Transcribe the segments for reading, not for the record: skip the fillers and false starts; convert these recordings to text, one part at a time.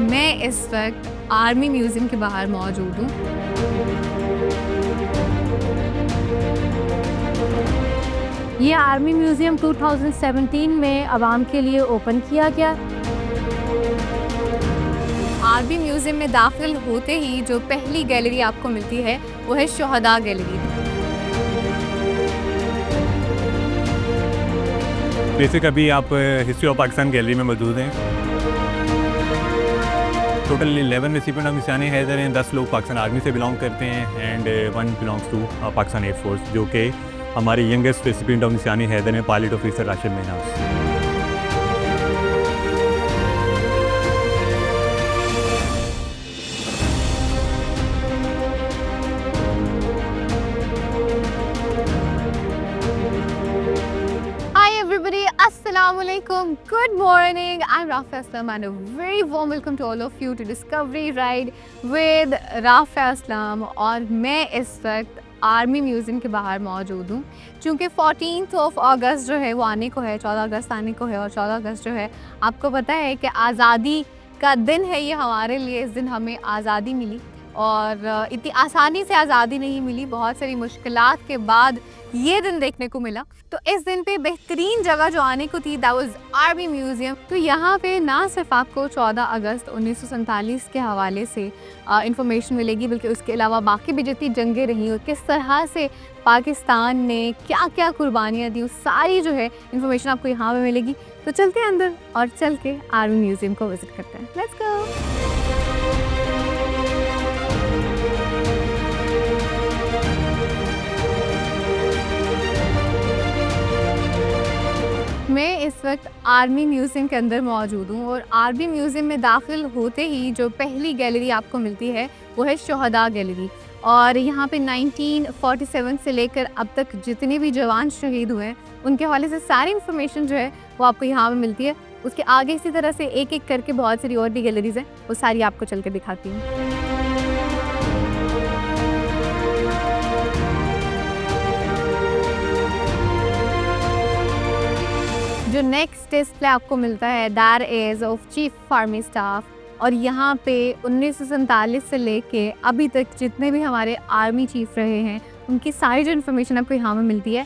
मैं इस वक्त आर्मी म्यूज़ियम के बाहर मौजूद हूँ। ये आर्मी म्यूज़ियम 2017 में आवाम के लिए ओपन किया गया। आर्मी म्यूज़ियम में दाखिल होते ही जो पहली गैलरी आपको मिलती है वो है शोहदा गैलरी। बेसिक अभी आप हिस्ट्री ऑफ पाकिस्तान गैलरी में मौजूद हैं। Total 11 recipient of Nishan Haider हैं। 10 लोग पाकिस्तान आर्मी से बिलोंग करते हैं and 1 belongs to Pakistan air force, जो कि हमारे youngest recipient of Nishan Haider हैं, pilot officer Rashid Mehnaz. Assalamualaikum. Good morning. I'm Rafia Aslam and a very warm welcome to all of you to Discovery Ride with Rafia Aslam। और मैं इस वक्त आर्मी म्यूज़ियम के बाहर मौजूद हूँ क्योंकि 14 अगस्त जो है वो आने को है, 14 अगस्त आने को है। और 14 अगस्त जो है आपको पता है कि आज़ादी का दिन है ये हमारे लिए। इस दिन हमें आज़ादी मिली और इतनी आसानी से आज़ादी नहीं मिली, बहुत सारी मुश्किलात के बाद ये दिन देखने को मिला। तो इस दिन पे बेहतरीन जगह जो आने को थी दैट वाज आर्मी म्यूज़ियम। तो यहाँ पे ना सिर्फ आपको 14 अगस्त 1947 के हवाले से इंफॉर्मेशन मिलेगी, बल्कि उसके अलावा बाकी भी जितनी जंगें रही और किस तरह से पाकिस्तान ने क्या क्या कुर्बानियाँ दी, उस सारी जो है इंफॉर्मेशन आपको यहाँ पे मिलेगी। तो चलते हैं अंदर और चल के आर्मी म्यूज़ियम को विज़िट करते हैं। Let's go. मैं इस वक्त आर्मी म्यूज़ियम के अंदर मौजूद हूँ और आर्मी म्यूज़ियम में दाखिल होते ही जो पहली गैलरी आपको मिलती है वो है शोहदा गैलरी। और यहाँ पे 1947 से लेकर अब तक जितने भी जवान शहीद हुए हैं उनके हवाले से सारी इन्फॉर्मेशन जो है वो आपको यहाँ पे मिलती है। उसके आगे इसी तरह से एक एक करके बहुत सारी और भी गैलरीज़ हैं, वो सारी आपको चल के दिखाती हूँ। जो नेक्स्ट डिस्प्ले आपको मिलता है that is of chief army staff. और यहाँ पे 1947 से लेके अभी तक जितने भी हमारे आर्मी चीफ रहे हैं उनकी सारी जो इन्फॉर्मेशन आपको यहाँ में मिलती है।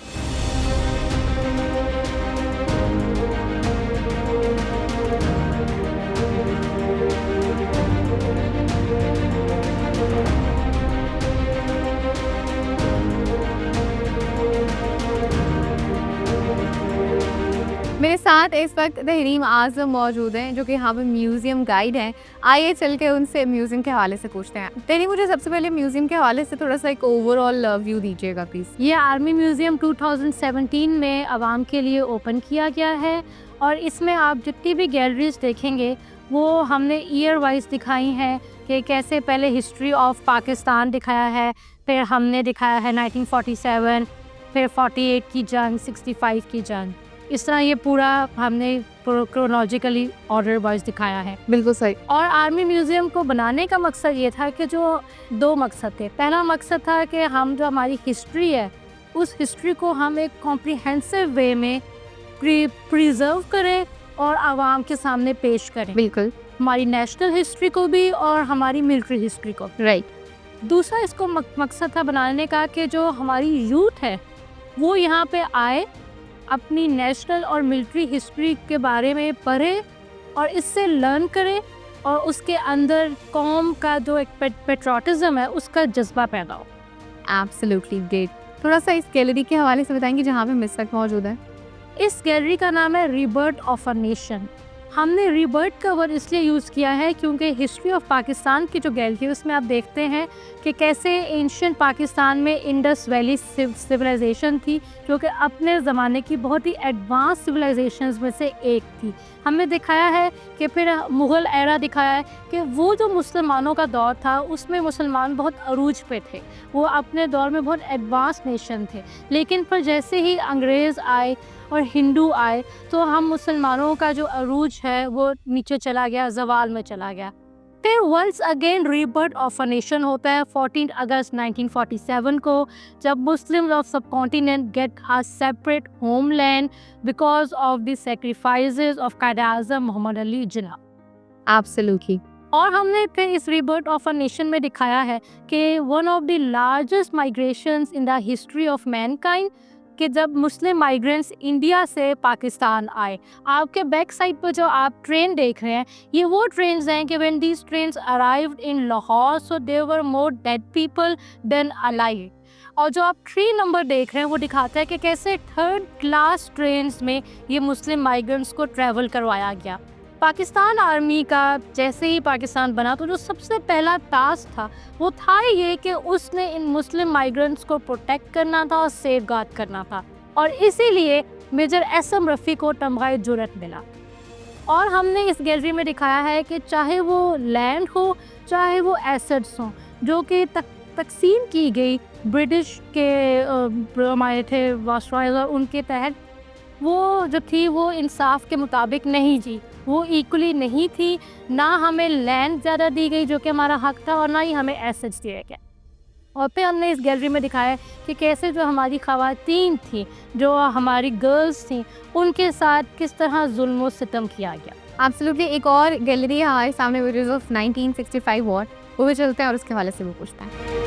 मेरे साथ इस वक्त तहरीम आज़म मौजूद हैं जो कि यहाँ पे म्यूज़ियम गाइड हैं। आइए चल के उनसे म्यूज़ियम के हवाले से पूछते हैं। तहरीम, मुझे सबसे पहले म्यूज़ियम के हवाले से थोड़ा सा एक ओवरऑल व्यू दीजिएगा प्लीज़। ये आर्मी म्यूज़ियम 2017 में आवाम के लिए ओपन किया गया है और इसमें आप जितनी भी गैलरीज देखेंगे वो हमने ईयर वाइज दिखाई हैं कि कैसे पहले हिस्ट्री ऑफ पाकिस्तान दिखाया है, फिर हमने दिखाया है 1947, फिर 48 की जंग, 65 की जंग। इस तरह ये पूरा हमने क्रोनोलॉजिकली ऑर्डर वाइज दिखाया है। बिल्कुल सही। और आर्मी म्यूज़ियम को बनाने का मकसद ये था कि जो 2 मकसद थे। पहला मकसद था कि हम जो हमारी हिस्ट्री है उस हिस्ट्री को हम एक कॉम्प्रिहेंसिव वे में प्रिजर्व करें और आवाम के सामने पेश करें। बिल्कुल, हमारी नेशनल हिस्ट्री को भी और हमारी मिलिट्री हिस्ट्री को। राइट। दूसरा इसको मकसद था बनाने का कि जो हमारी यूथ है वो यहाँ पे आए, अपनी नेशनल और मिलिट्री हिस्ट्री के बारे में पढ़े और इससे लर्न करें और उसके अंदर कौम का जो एक पेट्रोटिज्म है उसका जज्बा पैदा हो। Absolutely great. थोड़ा सा इस गैलरी के हवाले से बताएंगे जहाँ पे मिस तक मौजूद है। इस गैलरी का नाम है रीबर्थ ऑफ अ नेशन। हमने रीबर्थ का वर्ड इसलिए यूज़ किया है क्योंकि हिस्ट्री ऑफ पाकिस्तान की जो गैलरी है उसमें आप देखते हैं कि कैसे एंशिएंट पाकिस्तान में इंडस वैली सिविलाइजेशन थी जो कि अपने ज़माने की बहुत ही एडवांस सिविलाइजेशंस में से एक थी। हमने दिखाया है कि फिर मुग़ल एरा दिखाया है कि वो जो मुसलमानों का दौर था उसमें मुसलमान बहुत अरूज पे थे, वो अपने दौर में बहुत एडवांस नेशन थे। लेकिन फिर जैसे ही अंग्रेज़ आए और हिंदू आए तो हम मुसलमानों का जो अरूज है वो नीचे चला गया, ज़वाल में चला गया। फिर once again rebirth of a nation होता है 14 अगस्त 1947 को, जब Muslim of sub continent get a separate homeland because of the sacrifices of Quaid-e-Azam Mohammad Ali Jinnah. Absolutely. और हमने फिर इस रीबर्थ ऑफ अ नेशन में दिखाया है कि one of the largest migrations in the history of Mankind, कि जब मुस्लिम माइग्रेंट्स इंडिया से पाकिस्तान आए। आपके बैक साइड पर जो आप ट्रेन देख रहे हैं, ये वो ट्रेन्स हैं कि when these trains arrived in Lahore, so there were more dead people than alive. और जो आप 3 नंबर देख रहे हैं वो दिखाता है कि कैसे 3rd क्लास ट्रेन्स में ये मुस्लिम माइग्रेंट्स को ट्रैवल करवाया गया। पाकिस्तान आर्मी का जैसे ही पाकिस्तान बना तो जो सबसे पहला टास्क था वो था ये कि उसने इन मुस्लिम माइग्रेंट्स को प्रोटेक्ट करना था और सेफगार्ड करना था, और इसीलिए मेजर एसएम रफ़ी को तमग़ा जुर्रत मिला। और हमने इस गैलरी में दिखाया है कि चाहे वो लैंड हो, चाहे वो एसेट्स हों, जो कि तकसीम की गई ब्रिटिश के हमारे थे वाइसरॉयज़, और उनके तहत वो जो थी वो इंसाफ के मुताबिक नहीं जी, वो इक्वली नहीं थी। ना हमें लैंड ज़्यादा दी गई जो कि हमारा हक था, और ना ही हमें एसेट्स दिए गए। और फिर हमने इस गैलरी में दिखाया है कि कैसे जो हमारी ख़वातीन थी, जो हमारी गर्ल्स थी, उनके साथ किस तरह जुल्म व सितम किया गया। एब्सोल्युटली। एक और गैलरी है हमारे सामने, विच इज़ ऑफ 1965 वॉर, वो भी चलते हैं और उसके हवाले से वो पूछते हैं।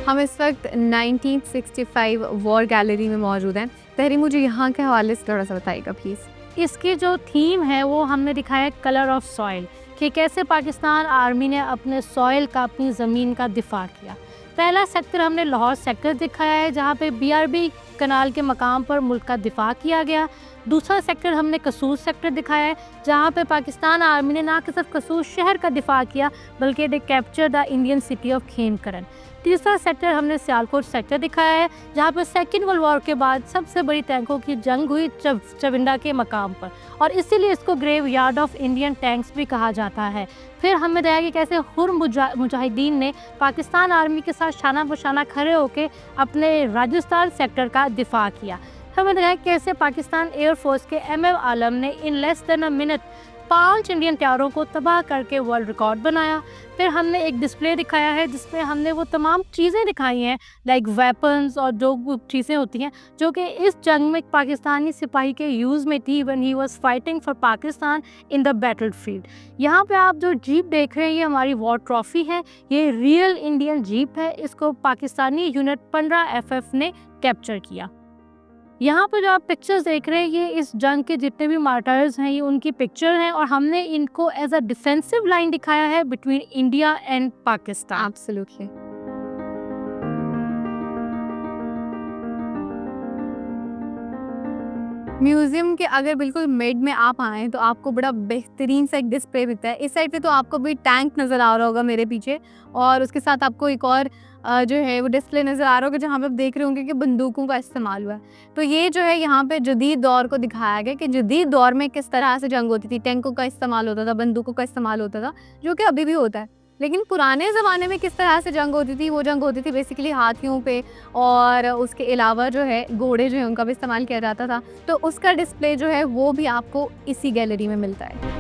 हम इस वक्त 1965 वॉर गैलरी में मौजूद हैं। तहरी, मुझे यहाँ के हवाले से थोड़ा सा बताइएगा प्लीज़। इसकी जो थीम है वो हमने दिखाया कलर ऑफ सॉइल, कि कैसे पाकिस्तान आर्मी ने अपने सॉइल का, अपनी ज़मीन का दिफा किया। पहला सेक्टर हमने लाहौर सेक्टर दिखाया है, जहाँ पे BRB कनाल के मकाम पर मुल्क का दिफा किया गया। दूसरा सेक्टर हमने कसूर सेक्टर दिखाया है, जहाँ पे पाकिस्तान आर्मी ने ना कि सिर्फ कसूर शहर का दिफा किया, बल्कि they capture the Indian city of Khemkaran. तीसरा सेक्टर हमने सियालकोट सेक्टर दिखाया है, जहाँ पर सेकेंड वर्ल्ड वॉर के बाद सबसे बड़ी टैंकों की जंग हुई चविंडा के मकाम पर, और इसीलिए इसको graveyard of Indian tanks भी कहा जाता है। फिर हमें बताया कि कैसे हुर मुजाहिदीन ने पाकिस्तान आर्मी के साथ शाना बशाना खड़े होकर अपने राजस्थान सेक्टर का दिफा किया। हमें बताया कैसे पाकिस्तान एयरफोर्स के MM आलम ने in less than a minute 5 Indian टायरों को तबाह करके वर्ल्ड रिकॉर्ड बनाया। फिर हमने एक डिस्प्ले दिखाया है जिसमें हमने वो तमाम चीज़ें दिखाई हैं, लाइक वेपन्स और जो चीज़ें होती हैं जो कि इस जंग में पाकिस्तानी सिपाही के यूज़ में थी when he was fighting for Pakistan in the battle field. यहाँ पे आप जो जीप देख रहे हैं ये हमारी वॉर ट्रॉफ़ी है, ये रियल इंडियन जीप है। इसको पाकिस्तानी यूनिट 15 FF ने कैप्चर किया। यहाँ पर जो आप पिक्चर्स देख रहे हैं ये इस जंग के जितने भी मार्टर्स हैं ये उनकी पिक्चर हैं, और हमने इनको एज अ डिफेंसिव लाइन दिखाया है between India and Pakistan. Absolutely. Museum के अगर बिल्कुल मिड में आप आएँ तो आपको बड़ा बेहतरीन सा एक डिस्प्ले दिखता है। इस साइड पे तो आपको भी टैंक नज़र आ रहा होगा मेरे पीछे, और उसके साथ आपको एक और जो है वो डिस्प्ले नज़र आ रहा होगा जहाँ पे आप देख रहे होंगे कि बंदूकों का इस्तेमाल हुआ है। तो ये जो है यहाँ पे जदीद दौर को दिखाया गया कि जदीद दौर में किस तरह से जंग होती थी, टैंकों का इस्तेमाल होता था, बंदूकों का इस्तेमाल होता था, जो कि अभी भी होता है। लेकिन पुराने ज़माने में किस तरह से जंग होती थी, वो जंग होती थी बेसिकली हाथियों पे, और उसके अलावा जो है घोड़े जो है उनका भी इस्तेमाल किया जाता था। तो उसका डिस्प्ले जो है वो भी आपको इसी गैलरी में मिलता है।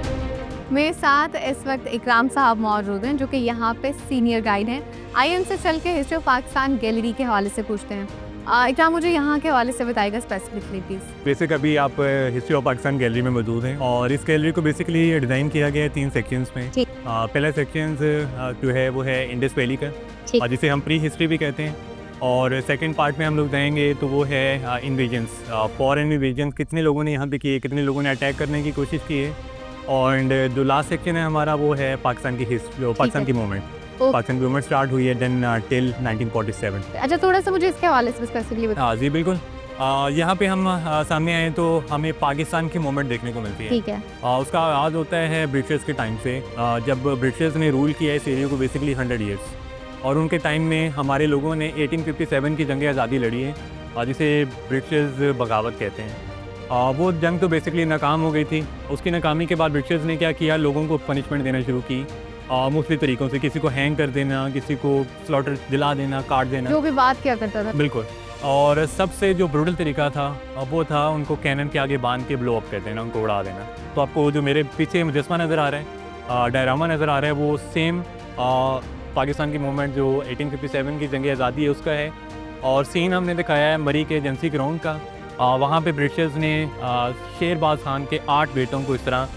मेरे साथ इस वक्त इकराम साहब मौजूद हैं जो कि यहाँ पे सीनियर गाइड हैं। आइए उनसे चल के हिस्ट्री ऑफ पाकिस्तान गैलरी के हवाले से पूछते हैं। इकराम, मुझे यहाँ के हवाले से बताइएगा स्पेसिफिकली प्लीज़। बेसिक अभी आप हिस्ट्री ऑफ पाकिस्तान गैलरी में मौजूद हैं, और इस गैलरी को बेसिकली डिज़ाइन किया गया है 3 सेक्शंस में। पहला सेक्शन जो है वो है इंडस वैली का, और जिसे हम प्री हिस्ट्री भी कहते हैं। और सेकंड पार्ट में हम लोग जाएंगे तो वो है इन्वेजन्स, फॉरेन इन्वेजन्स, कितने लोगों ने यहाँ पे किए, कितने लोगों ने अटैक करने की कोशिश की है। और जो लास्ट सेक्शन है हमारा वो है पाकिस्तान की हिस्ट्री, पाकिस्तान की मूवमेंट। पाकिस्तान की मूवमेंट स्टार्ट हुई है देन टिल 1947। अच्छा, थोड़ा सा मुझे इसके हवाले से स्पेसिफिकली बताइए। हाँ जी बिल्कुल। यहाँ पे हम सामने आए तो हमें पाकिस्तान की मूवमेंट देखने को मिलती है। ठीक है। उसका आगाज़ होता है ब्रिटिशर्स के टाइम से, जब ब्रिटिशर्स ने रूल किया इस एरिया को बेसिकली 100 ईयर्स, और उनके टाइम में हमारे लोगों ने 1857 की जंग आज़ादी लड़ी है, और जिसे ब्रिटिशर्स बगावत कहते हैं। वो जंग तो बेसिकली नाकाम हो गई थी। उसकी नाकामी के बाद ब्रिटिशर्स ने क्या किया, लोगों को पनिशमेंट देना शुरू की मुख्तलिफ तरीक़ों से, किसी को हैंग कर देना, किसी को स्लॉटर दिला देना, काट देना, जो भी बात क्या करता था। बिल्कुल। और सबसे जो ब्रूटल तरीका था वो था उनको कैनन के आगे बांध के ब्लो अप कर देना, उनको उड़ा देना। तो आपको जो मेरे पीछे मुजस्मा नज़र आ रहा है, डायरामा नज़र आ रहा है, वो सेम पाकिस्तान की मूवमेंट जो 1857 की जंग आज़ादी है उसका है। और सीन हमने दिखाया है मरी के एजेंसी ग्राउंड का, वहाँ पे ब्रिटिशर्स ने शेरबाज खान के 8 बेटों को इस तरह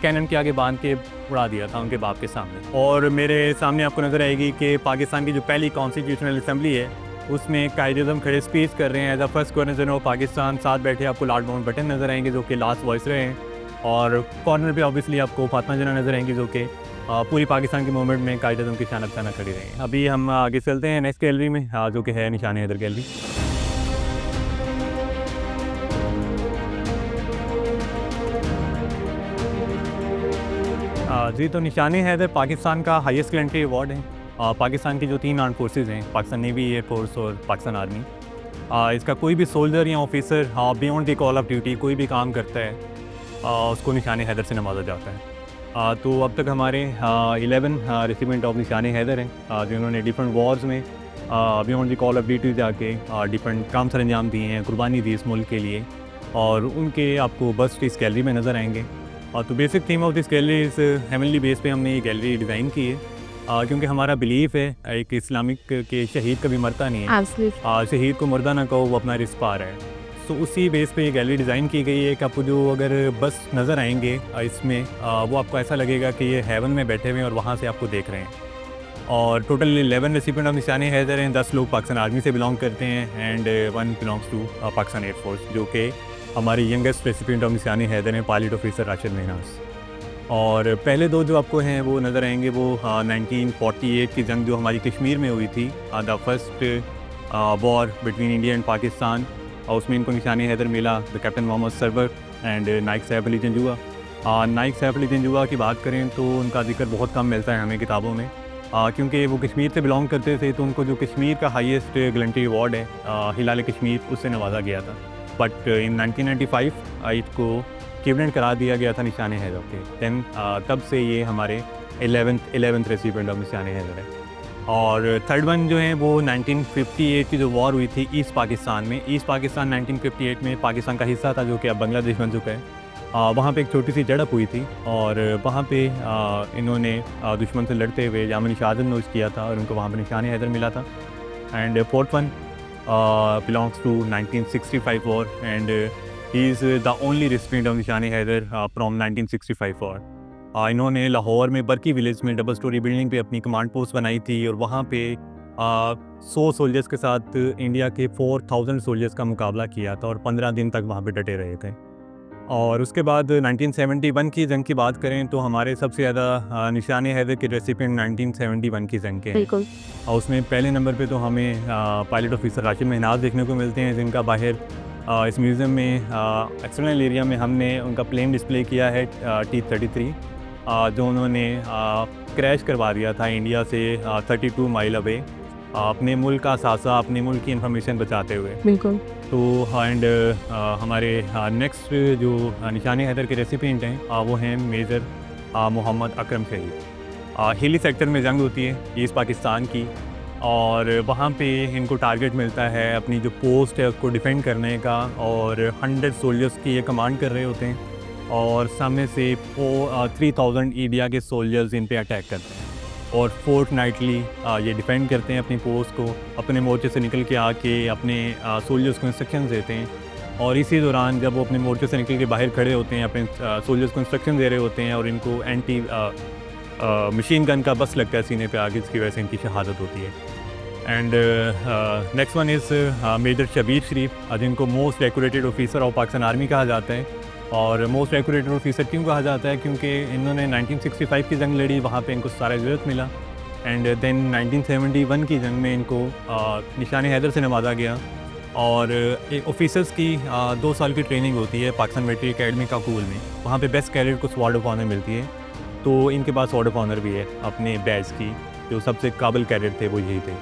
कैनन के आगे बांध के उड़ा दिया था उनके बाप के सामने। और मेरे सामने आपको नज़र आएगी कि पाकिस्तान की जो पहली कॉन्स्टिट्यूशनल असम्बली है उसमें कायद-ए-आज़म खड़े स्पीच कर रहे हैं as a first governor general of Pakistan. साथ बैठे आपको लॉर्ड माउंटबेटन नज़र आएंगे जो कि लास्ट वॉइस रहे हैं, और कॉर्नर पे ऑब्वियसली आपको फातिमा जिन्ना नज़र आएंगी जो कि पूरी पाकिस्तान के मूवमेंट में कायद-ए-आज़म की शान अफसाना खड़ी रही हैं। अभी हम आगे चलते हैं नेक्स्ट गैलरी में जो कि है निशान हैदर गैलरी। जी, तो निशान हैदर पाकिस्तान का हाईएस्ट गैलेंट्री अवार्ड है। पाकिस्तान की जो 3 आर्म फोर्सेस हैं, पाकिस्तान नेवी, एयरफोर्स और पाकिस्तान आर्मी, इसका कोई भी सोल्जर या officer beyond the call of duty कोई भी काम करता है उसको निशान हैदर से नवाजा जाता है। तो अब तक हमारे 11 रिसिपेंट ऑफ निशान हैदर हैं जिन्होंने डिफरेंट वॉर्स में beyond the call of duty जाके डिफरेंट काम सर अंजाम दिए हैं, कुर्बानी दी इस मुल्क के लिए, और उनके आपको बस्ट इस गैलरी में नज़र आएंगे। तो basic theme of this gallery इस हेवनली बेस पे हमने ये गैलरी डिज़ाइन की है क्योंकि हमारा बिलीफ है एक इस्लामिक के शहीद कभी मरता नहीं है। शहीद को मुर्दा ना कहो, वो अपना रिस्क पा रहा है। तो उसी बेस पे ये गैलरी डिज़ाइन की गई है कि आपको जो अगर बस नज़र आएंगे इसमें वो आपको ऐसा लगेगा कि ये हेवन में बैठे हुए हैं और वहाँ से आपको देख रहे हैं। और total 11 recipient of Nishan Haider हैं। 10 लोग पाकिस्तान आर्मी से बिलोंग करते हैं and 1 belongs to Pakistan air force, जो कि हमारे youngest recipient of Nishan Haider हैं, पायलट ऑफिसर राशिद महनाज। और पहले 2 जो आपको हैं वो नज़र आएंगे वो 1948 की जंग जो हमारी कश्मीर में हुई थी, the first war between India and Pakistan, और उसमें इनको निशान हैदर मिला the captain Mohammad Sarwar and Naik Saif Ali Janjua. Naik Saif Ali Janjua की बात करें तो उनका जिक्र बहुत कम मिलता है हमें किताबों में क्योंकि वो कश्मीर से बिलोंग करते थे, तो उनको जो कश्मीर का हाईएस्ट गैलेंट्री अवार्ड है हिलाल कश्मीर, उससे नवाजा गया था। बट इन 1995 इसको इक्विवेलेंट करा दिया गया था निशान हैदर के। दैन तब से ये हमारे 11th recipient of Nishan Haider है। और थर्ड वन जो है वो 1958 की जो वॉर हुई थी ईस्ट पाकिस्तान में। ईस्ट पाकिस्तान 1958 में पाकिस्तान का हिस्सा था जो कि अब बांग्लादेश बन चुका है। वहाँ पे एक छोटी सी झड़प हुई थी और वहाँ पे इन्होंने दुश्मन से लड़ते हुए जामनी शहादत नोश किया था और उनको वहाँ पर निशान हैदर मिला था। And fourth one belongs to 1965 war and he is the only recipient of निशान हैदर from 1965 war। इन्होंने लाहौर में बरकी विलेज में डबल स्टोरी बिल्डिंग पे अपनी कमांड पोस्ट बनाई थी और वहाँ पे 100 सोल्जर्स के साथ इंडिया के 4000 सोल्जर्स का मुकाबला किया था और 15 दिन तक वहाँ पे डटे रहे थे। और उसके बाद 1971 की जंग की बात करें तो हमारे सबसे ज़्यादा निशान हैदर के रेसिपेंट 1971 की जंग के हैं। और उसमें पहले नंबर पे तो हमें पायलट ऑफिसर राशिद महनाज देखने को मिलते हैं, जिनका बाहर इस म्यूज़ियम में एक्सटर्नल एरिया में हमने उनका प्लेन डिस्प्ले किया है T-33 जो उन्होंने क्रैश करवा दिया था इंडिया से 32 माइल अवे अपने मुल्क का सासा, अपने मुल्क की इंफॉर्मेशन बचाते हुए। बिल्कुल। तो एंड हमारे नेक्स्ट जो निशान हैदर के रेसिपेंट हैं वो हैं मेजर मोहम्मद अकरम शहीद। हिली सेक्टर में जंग होती है ईस्ट पाकिस्तान की और वहाँ पे इनको टारगेट मिलता है अपनी जो पोस्ट है उसको डिफेंड करने का और 100 सोल्जर्स की ये कमांड कर रहे होते हैं और सामने से 3000 इंडिया के सोल्जर्स इन पे अटैक करते हैं और फोर्टनाइटली ये डिफेंड करते हैं अपनी पोस्ट को, अपने मोर्चे से निकल के आके अपने सोल्जर्स को इंस्ट्रक्शन देते हैं। और इसी दौरान जब वो अपने मोर्चे से निकल के बाहर खड़े होते हैं अपने सोल्जर्स को इंस्ट्रक्शन दे रहे होते हैं और इनको एंटी मशीन गन का बस लगता है सीने पे आगे, जिसकी वजह से इनकी शहादत होती है। And next one is major Shabbir Sharif, जिनको most decorated officer of Pakistan army कहा जाता है। और मोस्ट डेकोरेटेड ऑफिसर क्यों कहा जाता है? क्योंकि इन्होंने 1965 की जंग लड़ी, वहाँ पे इनको सारा इज़्ज़त मिला। एंड देन 1971 की जंग में इनको निशान हैदर से नवाजा गया। और एक ऑफिसर्स की 2 साल की ट्रेनिंग होती है पाकिस्तान मिलिट्री एकेडमी काकूल में, वहाँ पे बेस्ट कैडेट को स्वॉर्ड ऑफ ऑनर मिलती है। तो इनके पास स्वॉर्ड ऑफ ऑनर भी है अपने बैच की, जो सबसे काबिल कैडेट थे वो यही थे।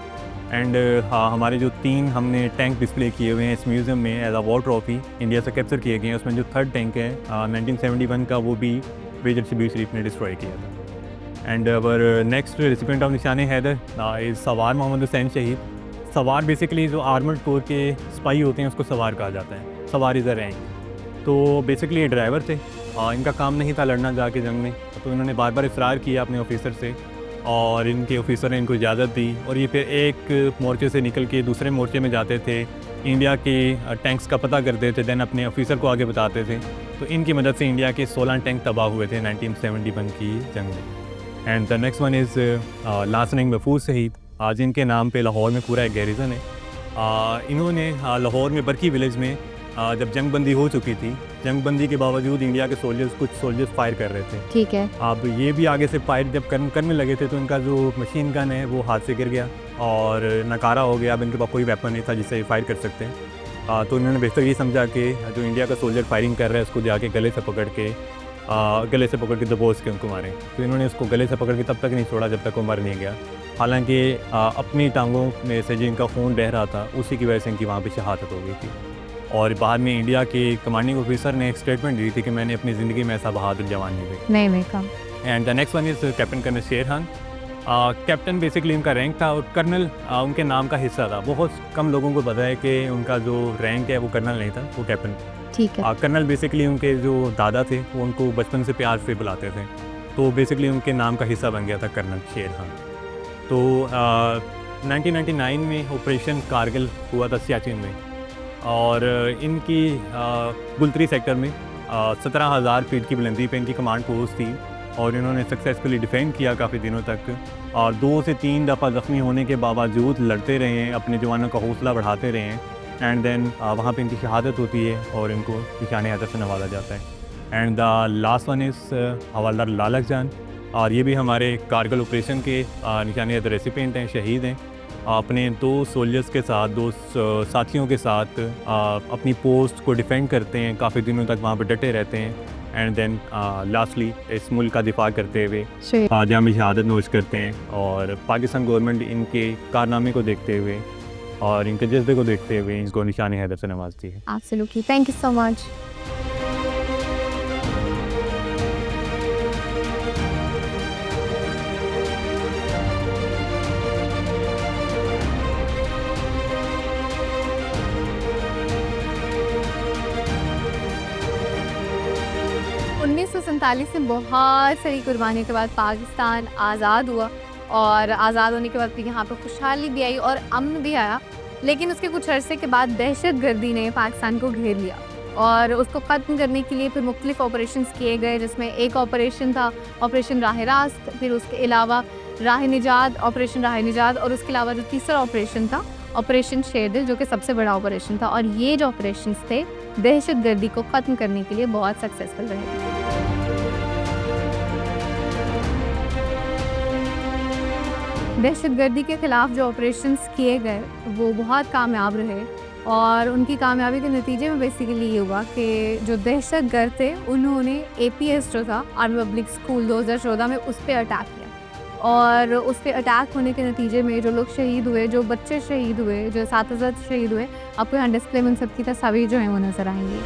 एंड हमारे जो 3 हमने टैंक डिस्प्ले किए हुए हैं इस म्यूज़ियम में as a war trophy India से कैप्चर किए गए हैं। उसमें जो 3rd टैंक है 1971 का, वो भी मेजर शबीर शरीफ ने डिस्ट्रॉय किया था। And our next recipient of Nishan Haider is सवार मोहम्मद हुसैन शहीद। सवार बेसिकली जो आर्मर्ड कोर के स्पाई होते हैं उसको सवार कहा जाता है। सवार इज़ अ रैंक। तो बेसिकली ये ड्राइवर थे, इनका काम नहीं था लड़ना जाके जंग में, तो इन्होंने बार बार इसरार किया अपने ऑफिसर से और इनके ऑफिसर ने इनको इजाज़त दी और ये फिर एक मोर्चे से निकल के दूसरे मोर्चे में जाते थे इंडिया के टैंक्स का पता करते थे, देन अपने ऑफिसर को आगे बताते थे। तो इनकी मदद से इंडिया के 16 टैंक तबाह हुए थे 1971 की जंग में। And the next one is लासनिंग महफूज शहीद, आज इनके नाम पे लाहौर में पूरा एक गैरिजन है। इन्होंने लाहौर में बरकी विलेज में जब जंग बंदी हो चुकी थी, जंग बंदी के बावजूद इंडिया के कुछ सोल्जर्स फायर कर रहे थे। ठीक है। अब ये भी आगे से फायर जब करने लगे थे तो इनका जो मशीन गन है वो हाथ से गिर गया और नकारा हो गया। अब इनके पास कोई वेपन नहीं था जिससे ये फायर कर सकते हैं। तो इन्होंने बेहतर ये समझा कि जो इंडिया का सोल्जर फायरिंग कर रहा है उसको जाके गले से पकड़ के दबोच के उनको मारें। तो इन्होंने उसको गले से पकड़ के तब तक नहीं छोड़ा जब तक वो मर नहीं गया। हालांकि अपनी टांगों में से जो इनका खून बह रहा था उसी की वजह से इनकी वहाँ पे शहादत हो गई थी। और बाद में इंडिया के कमांडिंग ऑफिसर ने एक स्टेटमेंट दी थी कि मैंने अपनी ज़िंदगी में ऐसा बहादुर जवान नहीं देखा। नहीं कम। And the next one is captain colonel Sher Khan. Captain basically उनका रैंक था और कर्नल उनके नाम का हिस्सा था। बहुत कम लोगों को पता है कि उनका जो रैंक है वो कर्नल नहीं था, वो कैप्टन। ठीक है। कर्नल बेसिकली उनके जो दादा थे वो उनको बचपन से प्यार से बुलाते थे, तो बेसिकली उनके नाम का हिस्सा बन गया था कर्नल शेर खान। तो 1999 में ऑपरेशन कारगिल हुआ था सियाचिन में और इनकी गुलतरी सेक्टर में 17,000 फीट की बुलंदी पे इनकी कमांड पोस्ट थी और इन्होंने सक्सेसफुली डिफेंड किया काफ़ी दिनों तक और 2 से 3 दफ़ा ज़ख्मी होने के बावजूद लड़ते रहे हैं, अपने जवानों का हौसला बढ़ाते रहे हैं। एंड देन वहाँ पे इनकी शहादत होती है और इनको निशान हैदर से नवाजा जाता है। And the last one is havildar Lalak Jan, और ये भी हमारे कारगिल ऑपरेशन के निशान हैदर रेसिपेंट हैं, शहीद हैं। अपने 2 सोल्जर्स के साथ, 2 साथियों के साथ अपनी पोस्ट को डिफेंड करते हैं, काफ़ी दिनों तक वहाँ पर डटे रहते हैं। एंड देन लास्टली इस मुल्क का दिफा करते हुए जाम शहादत नोश करते हैं। और पाकिस्तान गवर्नमेंट इनके कारनामे को देखते हुए और इनके जज्बे को देखते हुए इनको निशान हैदर से नवाजती है। Absolutely, thank you so much. से बहुत सारी कुर्बानियों के बाद पाकिस्तान आज़ाद हुआ और आज़ाद होने के बाद फिर यहाँ पर खुशहाली भी आई और अमन भी आया। लेकिन उसके कुछ अरसे के बाद दहशत गर्दी ने पाकिस्तान को घेर लिया और उसको ख़त्म करने के लिए फिर मुख्तलिफ ऑपरेशंस किए गए, जिसमें एक ऑपरेशन था ऑपरेशन राह रास्त, फिर उसके अलावा ऑपरेशन राह निजात और उसके अलावा जो तीसरा ऑपरेशन था ऑपरेशन शेरदिल, जो कि सबसे बड़ा ऑपरेशन था। और ये जो ऑपरेशंस थे दहशत गर्दी को ख़त्म करने के लिए बहुत सक्सेसफुल रहे। दहशत गर्दी के ख़िलाफ़ जो ऑपरेशंस किए गए वो बहुत कामयाब रहे और उनकी कामयाबी के नतीजे में बेसिकली ये हुआ कि जो दहशत गर्द थे उन्होंने APS जो था आर्मी पब्लिक स्कूल 2014 में उस पर अटैक किया और उस पर अटैक होने के नतीजे में जो लोग शहीद हुए, जो बच्चे शहीद हुए, जो साथीज़ा शहीद हुए, आपको यहाँ डिस्प्ले में उन सब की तस्वीर जो हैं वो नज़र आएंगी।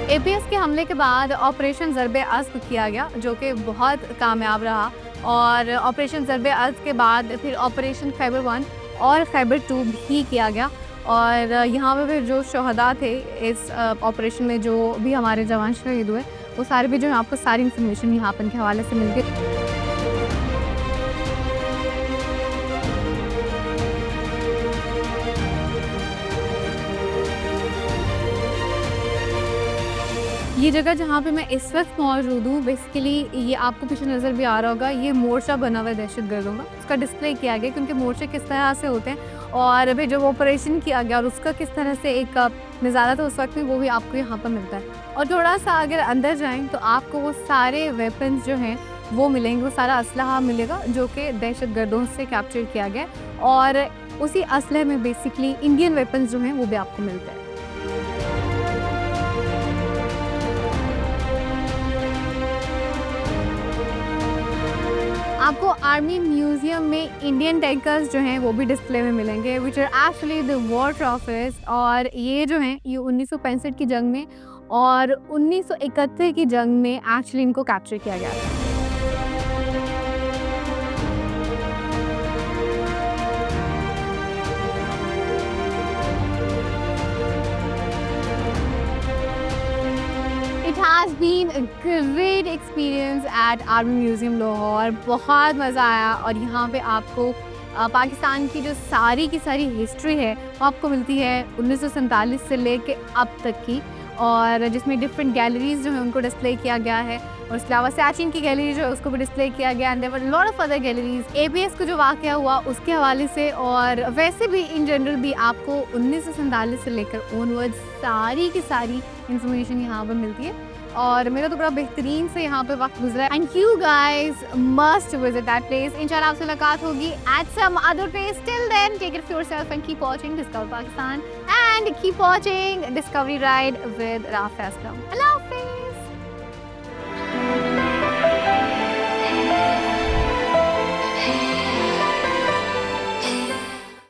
APS के हमले के बाद ऑपरेशन ज़र्ब-ए-अज़्म किया गया, जो कि बहुत कामयाब रहा। और ऑपरेशन ज़र्ब-ए-अज़्म के बाद फिर ऑपरेशन खैबर 1 और खैबर 2 भी किया गया। और यहाँ पे फिर जो शहदा थे इस ऑपरेशन में, जो भी हमारे जवान शहीद हुए, वो सारे भी जो है आपको सारी इन्फॉर्मेशन यहाँ पर के हवाले से मिल गई। ये जगह जहाँ पे मैं इस वक्त मौजूद हूँ, बेसिकली ये आपको पीछे नज़र भी आ रहा होगा, ये मोर्चा बना हुआ है दहशत गर्दों का। उसका डिस्प्ले किया गया क्योंकि मोर्चे किस तरह से होते हैं और फिर जब ऑपरेशन किया गया और उसका किस तरह से एक नज़ारा था उस वक्त में, वो भी आपको यहाँ पर मिलता है। और थोड़ा सा अगर अंदर जाएँ तो आपको वो सारे वेपन्स जो हैं वो मिलेंगे, वो सारा असलहा मिलेगा जो कि दहशत गर्दों से कैप्चर किया गया और उसी असलहे में बेसिकली इंडियन वेपन्स जो हैं वो भी आपको मिलते हैं। आपको आर्मी म्यूज़ियम में इंडियन टैंकर्स जो हैं वो भी डिस्प्ले में मिलेंगे, which are actually the war trophies. और ये जो हैं ये 1965 की जंग में और 1971 की जंग में एक्चुअली इनको कैप्चर किया गया था। It has been a great experience at Army Museum Lahore. बहुत मज़ा आया और यहाँ पे आपको पाकिस्तान की जो सारी की सारी हिस्ट्री है वो आपको मिलती है 1947 से लेके अब तक की, और जिसमें डिफरेंट गैलरीज जो है उनको डिस्प्ले किया गया है, और इसके अलावा सैचिन की गैलरी जो है उसको भी डिस्प्ले किया गया. And there were lot of other galleries. ABS को जो वाक़या हुआ उसके हवाले से और वैसे भी इन जनरल भी आपको 1947 से लेकर ऑनवर्ड सारी की सारी इंफॉर्मेशन यहाँ पर मिलती है, और मेरा तो बड़ा बेहतरीन से यहाँ पे वक्त गुजरा है. And you guys must visit that place. इंशाल्लाह आपसे मुलाकात होगी at some other place. Till then take care of yourself and keep watching Discover Pakistan and keep watching Discovery Ride with Rafia Aslam. अल्लाह हाफिज़.